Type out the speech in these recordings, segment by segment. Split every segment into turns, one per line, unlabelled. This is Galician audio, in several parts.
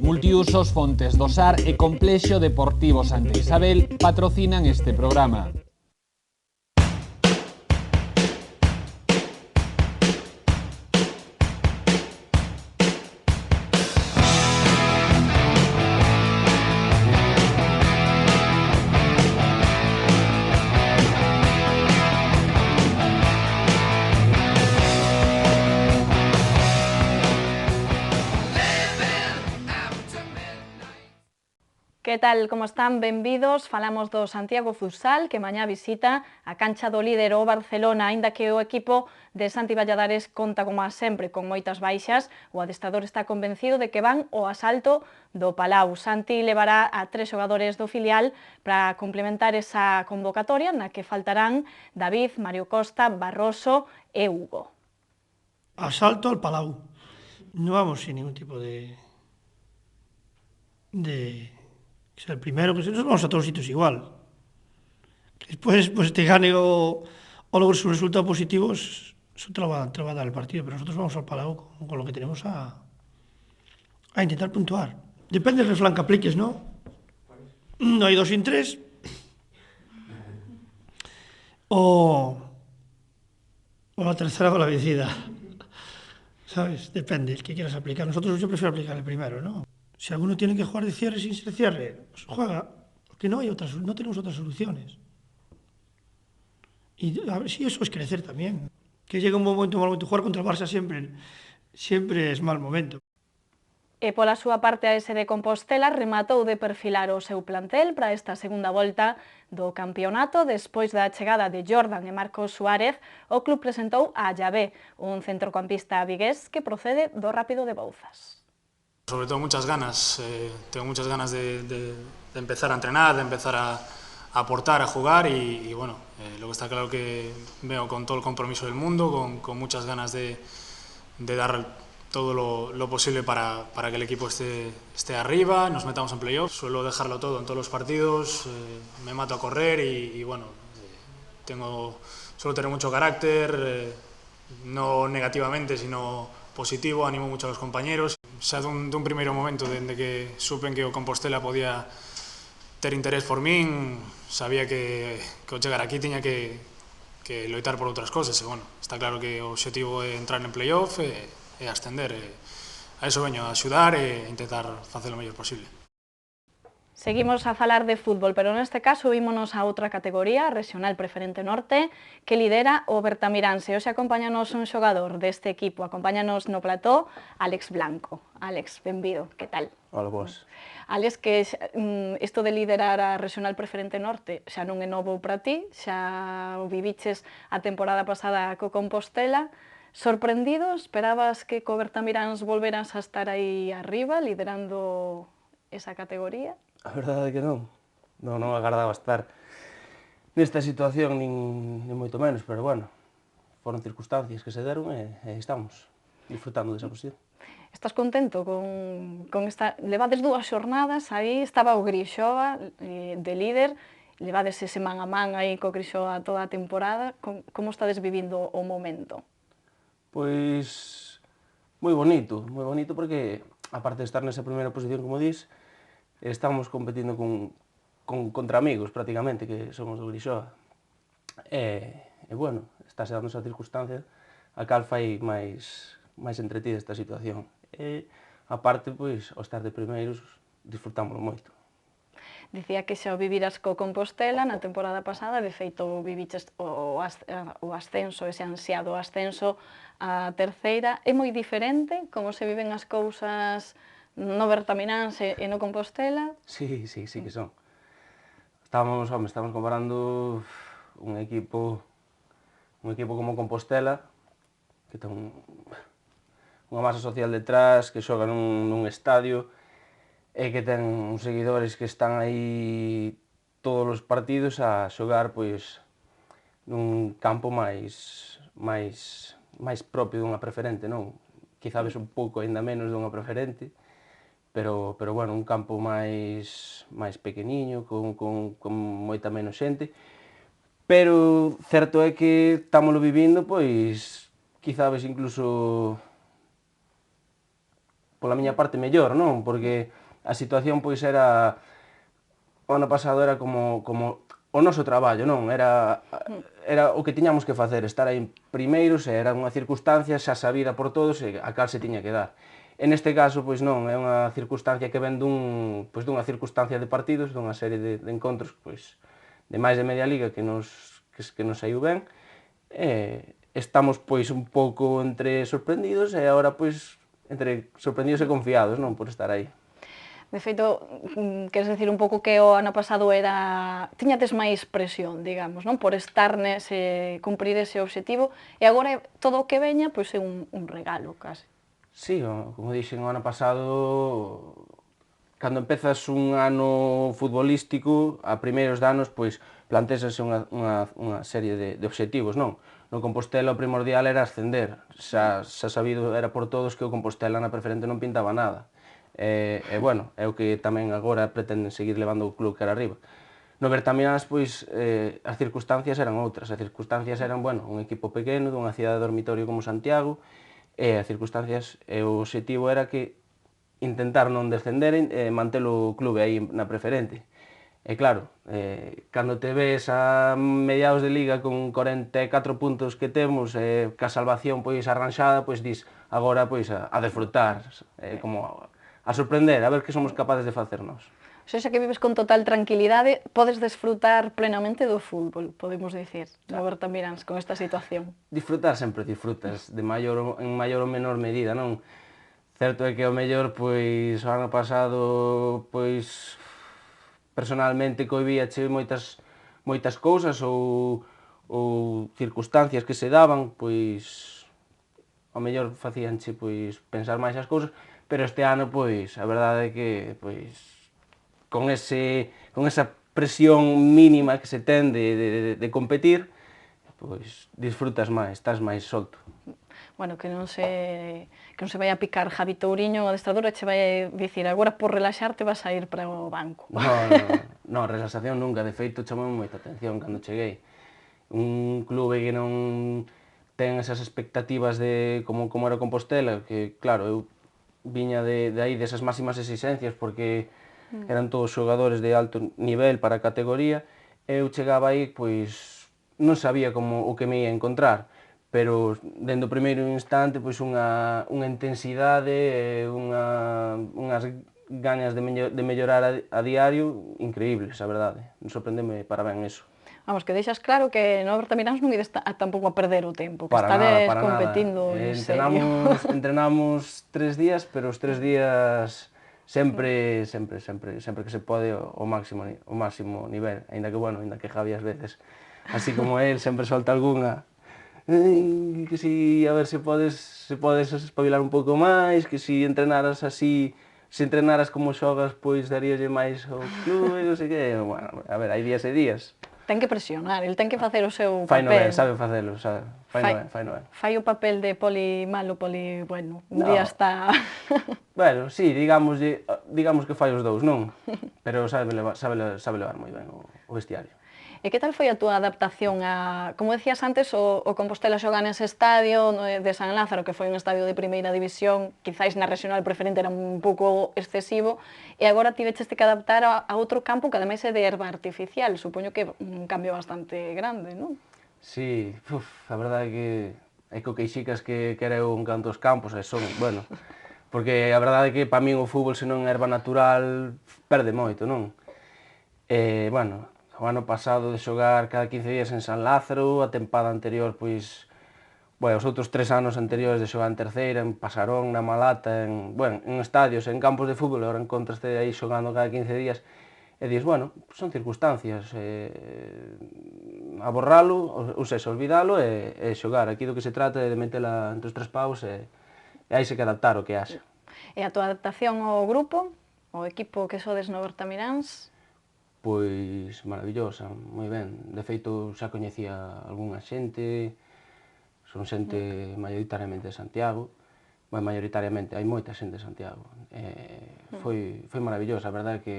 Multiusos Fontes do Sar e Complexo Deportivo Santa Isabel patrocinan este programa.
Que tal, como están? Benvidos. Falamos do Santiago Futsal, que mañá visita a cancha do líder o Barcelona, aínda que o equipo de Santi Valladares conta, como sempre, con moitas baixas. O adestrador está convencido de que van ao asalto do Palau. Santi levará a 3 xogadores do filial para complementar esa convocatoria na que faltarán David, Mario Costa, Barroso e Hugo.
Asalto al Palau. No vamos sin ningún tipo de que sea el primero, que nos vamos a todos sitios igual. Después, pues te gane o logres un resultado positivo, eso te lo va a dar el partido, pero nosotros vamos al Palau con lo que tenemos a intentar puntuar. Depende del refrán que apliques, ¿no? No hay 2 sin 3. O la tercera con la vencida. ¿Sabes? Depende, el que quieras aplicar. Yo prefiero aplicar el primero, ¿no? Si alguno tiene que jugar de cierre sin ser cierre, pues juega, porque no tenemos otras soluciones. Y a ver si eso es crecer también. Que llega un mal momento, jugar contra el Barça siempre es mal momento.
E pola súa parte a ese de Compostela rematou de perfilar o seu plantel para esta segunda volta do campeonato. Despois da chegada de Jordan e Marcos Suárez, o club presentou a Llavé, un centrocampista vigués que procede do Rápido de Bouzas.
Sobre todo muchas ganas, tengo muchas ganas de empezar a entrenar, de empezar a aportar, a jugar y bueno, lo que está claro que veo con todo el compromiso del mundo, con muchas ganas de dar todo lo posible para que el equipo esté arriba, nos metamos en playoff. Suelo dejarlo todo en todos los partidos, me mato a correr y bueno, suelo tener mucho carácter, no negativamente sino positivo, animo mucho a los compañeros. Xa dun primeiro momento, dende que supen que o Compostela podía ter interés por min, sabía que ao chegar aquí tiña que loitar por outras cosas, e bueno, está claro que o obxectivo é entrar en playoff e ascender, a eso veño, a axudar e intentar facer o mellor posible.
Seguimos a falar de fútbol, pero neste caso vímonos a outra categoría, a Regional Preferente Norte, que lidera o Bertamiranse. Hoxe acompáñanos un xogador deste equipo, acompáñanos no plató, Álex Blanco. Álex, benvido, que tal?
Hola, vos.
Álex, que isto de liderar a Regional Preferente Norte xa non é novo para ti, xa o viviches a temporada pasada co Compostela. Sorprendido? Esperabas que co Bertamiráns volveras a estar aí arriba, liderando esa categoría?
A verdade é que non. Non agardaba estar nesta situación nin moito menos, pero bueno, foron circunstancias que se deron e estamos disfrutando desa posición.
Estás contento con esta... Levades 2 xornadas, aí estaba o Grixoa de líder, levades ese man a man aí co Grixoa toda a temporada. Como estades vivindo o momento?
Pois moi bonito porque, aparte de estar nesa primeira posición, como dis, estamos competindo contra amigos, prácticamente, que somos do Grixoa. E bueno, estáse dando esa circunstancia a cal fai máis entretida esta situación. E, aparte, pois, ao estar de primeiros, disfrutámoslo moito.
Dicía que xa o viviras co Compostela na temporada pasada, de feito viviches o ascenso, ese ansiado ascenso a terceira. É moi diferente como se viven as cousas no Bertamiráns e no Compostela?
Sí que son. Estamos comparando un equipo como Compostela, que ten unha masa social detrás, que xoga nun estadio, e que ten uns seguidores que están aí todos os partidos a xogar pois nun campo máis propio dunha preferente, non? Quizá ves un pouco aínda menos dunha preferente, pero bueno, un campo máis pequeniño, con moita menos xente, pero certo é que estámoslo vivindo, pois, quizá ves incluso pola miña parte mellor, non? Porque a situación pois era o ano pasado era como o noso traballo, non? Era o que tiñamos que facer, estar aí primeiros, e era unha circunstancia xa sabida por todos e a cal se tiña que dar. En este caso, pois non, é unha circunstancia que ven dunha circunstancia de partidos, dunha serie de encontros, pois, de máis de media liga que nos saiu ben, e estamos pois un pouco entre sorprendidos e agora pois entre sorprendidos e confiados, non, por estar aí.
De feito, queres decir un pouco que o ano pasado tiñates máis presión, digamos, non? Por estar cumprir ese obxectivo, e agora todo o que veña, pois é un regalo, case.
Sí, como dixen, o ano pasado, cando empezas un ano futbolístico, a primeiros danos, pois, plantéxase unha serie de obxectivos, non? No Compostela o primordial era ascender, xa sabido era por todos que o Compostela na preferente non pintaba nada. E, bueno, é o que tamén agora pretenden seguir levando o club cara arriba. No Bertamiráns, pois, as circunstancias eran outras. As circunstancias eran, bueno, un equipo pequeno, dunha cidade de dormitorio como Santiago, e as circunstancias, e o obxectivo era que intentar non descender e manter o clube aí na preferente. E claro, cando te ves a mediados de liga con 44 puntos que temos, ca salvación pois arranxada, pois dis, agora pois a desfrutar, como a sorprender, a ver que somos capaces de facer nós.
O sea, que vives con total tranquilidade, podes desfrutar plenamente do fútbol, podemos dicir, no Bertamiráns, con esta situación.
Disfrutar sempre disfrutas, en maior ou menor medida, non? Certo é que ao mellor, pois, o ano pasado, pois, personalmente coibíache moitas cousas ou circunstancias que se daban, pois, ao mellor facíanche, pois, pensar máis as cousas, pero este ano, pois, a verdade é que, pois, con esa presión mínima que se ten de competir, pois, disfrutas máis, estás máis solto.
Bueno, que non se vai a picar Javi Touriño, o adestrador, e che vai dicir agora por relaxarte vas a ir para o banco.
Non, relaxación nunca, de feito chamou moita atención cando cheguei. Un clube que non ten esas expectativas de como era o Compostela, que claro, eu viña de aí desas máximas exigencias porque eran todos xogadores de alto nivel para a categoría, e eu chegaba aí, pois non sabía o que me ia encontrar, pero dende o primeiro instante pois unha intensidade e unhas gañas de mellorar a diario increíbles, a verdade. Sorprendeme para ben eso.
Vamos, que deixas claro que no Bertamiráns non ides tampouco a perder o tempo, que
Para
estades
nada.
competindo en serio.
Entrenamos 3 días, pero os 3 días sempre que se pode o máximo nivel, aínda que Javi ás veces, así como el, sempre solta algunha, que si a ver se podes espabilar un pouco máis, que si entrenaras así, se entrenaras como xogas, pois daríalle máis ao clube, non sei que, bueno, a ver, hai días e días.
Ten que presionar, el ten que facer o seu papel.
Faino ben, sabe facelo, faino ben.
Fai o papel de poli malo, poli bueno, un día está...
Bueno, sí, digamos que fai os dous, non? Pero sabe levar moi ben o vestiario.
E que tal foi a túa adaptación a... Como decías antes, o Compostela xoga nese estadio de San Lázaro, que foi un estadio de primeira división, quizáis na regional preferente era un pouco excesivo, e agora tiveches que adaptar a outro campo que ademais é de herba artificial. Supoño que é un cambio bastante grande, non?
Sí, a verdade é que hai co queixicas que era eu en cantos campos, e son, bueno, porque a verdade é que para min o fútbol se non é herba natural perde moito, non? E, bueno, o ano pasado de xogar cada 15 días en San Lázaro, a tempada anterior, pois, bueno, os outros 3 anos anteriores de xogar en terceira, en Pasarón, na Malata, en estadios, en campos de fútbol, e agora encontraste aí xogando cada 15 días, e dis, bueno, son circunstancias, aborralo, ou seja, olvidalo e xogar. Aquí do que se trata é de metela entre os 3 paus e aí se que adaptar o que haxa.
E a tua adaptación ao grupo, ao equipo que sodes no Bertamiráns?
Pois maravillosa, moi ben. De feito, xa coñecía algunha xente, son xente maioritariamente de Santiago, maioritariamente, hai moita xente de Santiago. Foi maravillosa, a verdade é que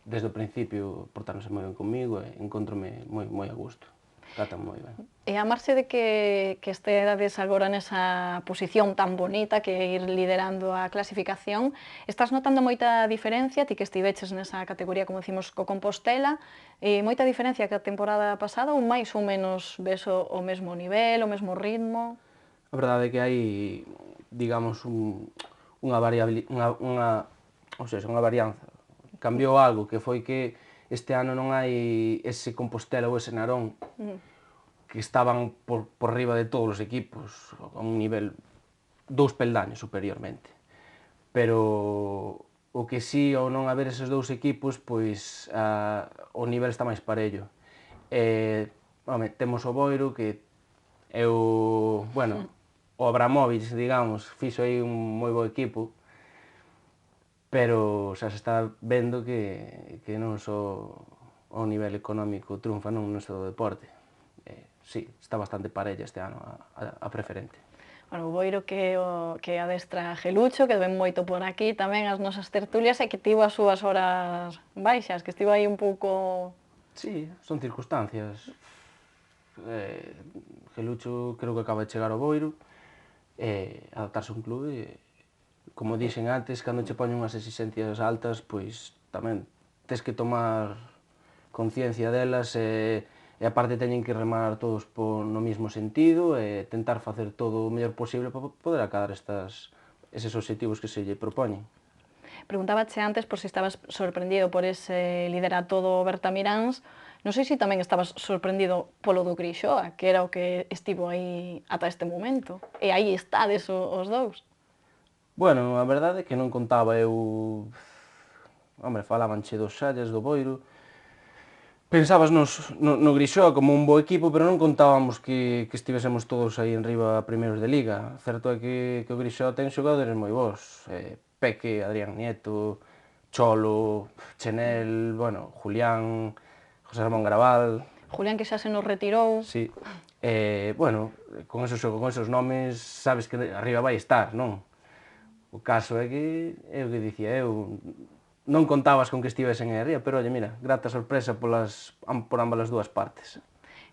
desde o principio portáronse moi ben comigo e encontrome moi a gusto. tratan moi ben.
E a marxe de que estedes agora nesa posición tan bonita que é ir liderando a clasificación, estás notando moita diferencia, ti que estiveches nesa categoría, como decimos, co Compostela, moita diferencia que a temporada pasada ou máis ou menos ves o mesmo nivel, o mesmo ritmo?
A verdade é que hai, digamos, unha varianza. Cambiou algo, que foi que este ano non hai ese Compostela ou ese Narón que estaban por riba de todos os equipos, a un nivel 2 peldaños superiormente. Pero o que sí, ao non haber eses dous equipos, pois o nivel está máis parello. Temos o Boiro, que é o Abramovich, digamos, fixo aí un moi bo equipo, pero xa se está vendo que non só o nivel económico triunfa non só o deporte. Sí, está bastante parella este ano a preferente.
Bueno, o Boiro que adestra Gelucho, que ven moito por aquí tamén as nosas tertulias, e que tivo as súas horas baixas, que estivo aí un pouco...
Sí, son circunstancias. Gelucho creo que acaba de chegar ao Boiro, adaptarse a un clube, como dixen antes, cando che poñen unhas exigencias altas, pois tamén tes que tomar conciencia delas e a parte teñen que remar todos no mesmo sentido e tentar facer todo o mellor posible para poder acadar eses obxectivos que se lle propoñen.
Preguntábache antes por si estabas sorprendido por ese liderato do Bertamiráns. Non sei se tamén estabas sorprendido polo do Grixoa, que era o que estivo aí ata este momento. E aí estades os dous.
Bueno, a verdade é que non contaba eu... falabanche dos Xallas, do Boiro. Pensabas no Grixoa como un bo equipo, pero non contábamos que estivésemos todos aí enriba primeiros de Liga. Certo é que o Grixoa ten xogadores moi bons. Peque, Adrián Nieto, Cholo, Chenel, Julián, José Ramón Graval...
Julián, que xa se nos retirou.
Sí. Con esos nomes sabes que arriba vai estar, non? O caso é que, é o que dicía eu, non contabas con que estivesen aí arriba, pero, oye, mira, grata sorpresa por ambas as dúas partes.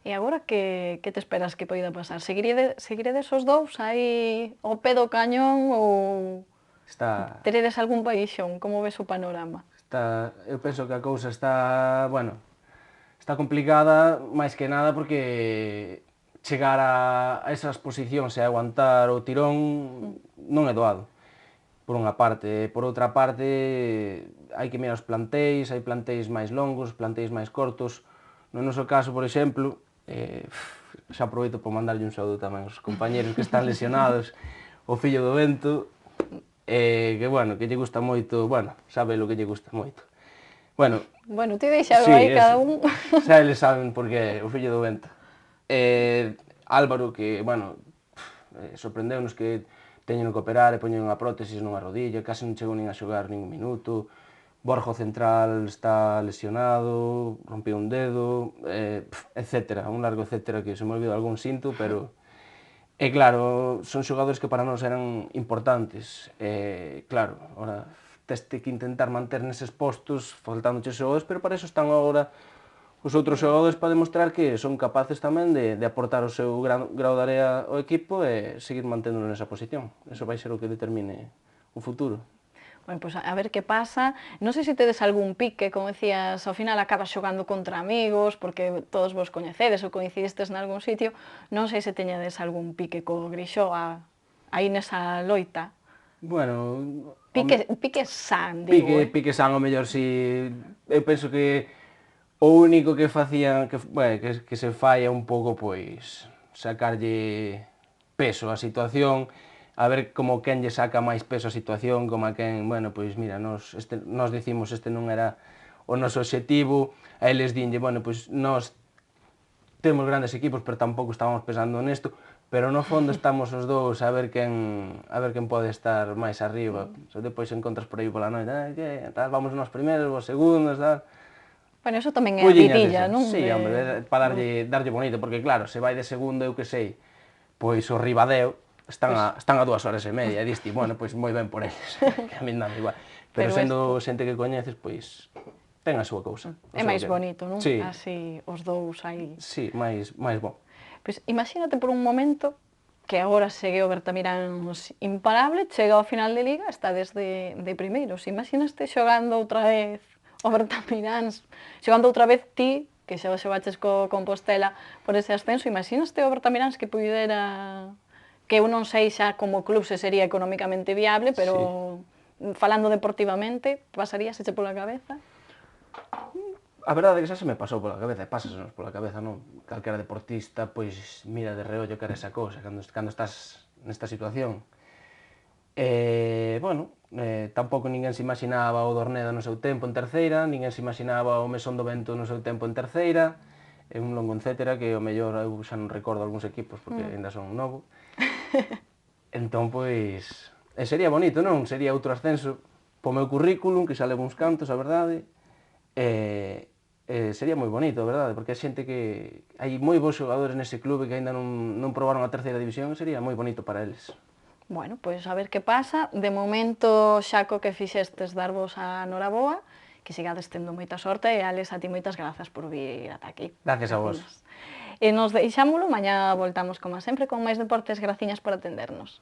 E agora que te esperas que poida pasar? Seguiredes os dous aí ao pé do cañón ou teredes algún baixón? Como ves o panorama?
Eu penso que a cousa está complicada, máis que nada porque chegar a esas posicións e aguantar o tirón non é doado. Por unha parte. Por outra parte, hai que mirar os plantéis, hai plantéis máis longos, plantéis máis cortos. No noso caso, por exemplo, xa aproveito para mandarlle un saúdo tamén aos compañeros que están lesionados, o fillo do Vento, que lle gusta moito, sabe lo que lle gusta moito.
Ti deixalo aí cada un.
Xa eles saben por que o fillo do Vento. Álvaro, que, sorprendeunos que teñen que operar e poñen unha prótesis nunha rodilla, case non chegou nin a xogar ningún minuto. Borja central está lesionado, rompeu un dedo, etcétera, un largo etcétera que se me olvidou algún cinto, pero... E claro, son xogadores que para nós eran importantes. Claro, ahora teste que intentar manter neses postos, faltándoche xogadores, pero para eso están agora os outros xogadores para demostrar que son capaces tamén de aportar o seu grau de area ao equipo e seguir manténdolo nesa posición. Eso vai ser o que determine o futuro.
Pois a ver que pasa. Non sei se tedes algún pique, como decías, ao final acabas xogando contra amigos, porque todos vos coñecedes ou coincidistes nalgún sitio. Non sei se teñades algún pique co Grixoa aí nesa loita. Pique san, digo.
Pique san, o mellor, si... Eu penso que o único que facían, que se fai é un pouco, pois, sacarlle peso á situación, a ver como quen lle saca máis peso á situación, como a quen, pois mira, nos dicimos este non era o noso obxectivo, a eles dinlle, pois nós temos grandes equipos, pero tampouco estábamos pensando nesto, pero no fondo estamos os dous a ver quen pode estar máis arriba. Depois encontras por aí pola noite, vamos nós primeiros, vos segundos, tal...
Eso tamén é a vidilla, non?
Sí, hombre, para darlle bonito, porque claro, se vai de segundo, eu que sei, pois o Ribadeo están a 2 horas e media, e diste, pois moi ben por eles, que a min dame igual. Pero sendo xente que coñeces, pois ten a súa cousa.
É máis bonito, non?
Sí.
Así os dous aí.
Sí, máis bon.
Pois imagínate por un momento que agora segue o Bertamiráns imparable, chega ao final de Liga, está desde de primeiros. Imaginaste xogando outra vez o Bertamiráns, xogando outra vez ti, que xa xogaches co Compostela por ese ascenso, imaginaste o Bertamiráns que pudera, que eu non sei xa como club se sería económicamente viable, pero falando deportivamente, pasaríaseche pola cabeza?
A verdade é que xa se me pasou pola cabeza, e pásasenos pola cabeza, non? Calquera deportista, pois, mira de reollo que era esa cousa, cando estás nesta situación. Tampouco ninguén se imaginaba o Dorneda no seu tempo en terceira, ninguén se imaginaba o Mesón do Vento no seu tempo en terceira, e un longo etcétera que o mellor eu xa non recordo algúns equipos porque ainda son novo. Entón, pois, sería bonito, non? Sería outro ascenso po meu currículum, que xa levo uns cantos, a verdade, sería moi bonito, a verdade, porque é xente que hai moi bons xogadores nese clube que aínda non probaron a terceira división, sería moi bonito para eles.
Bueno, pois a ver que pasa. De momento, Xaco, que fixestes darvos a noraboa, que sigades tendo moita sorte, e Alex, a ti moitas grazas por vir ata aquí.
Gracias a vos.
E nos deixámolo, mañá voltamos como sempre con máis deportes. Graciñas por atendernos.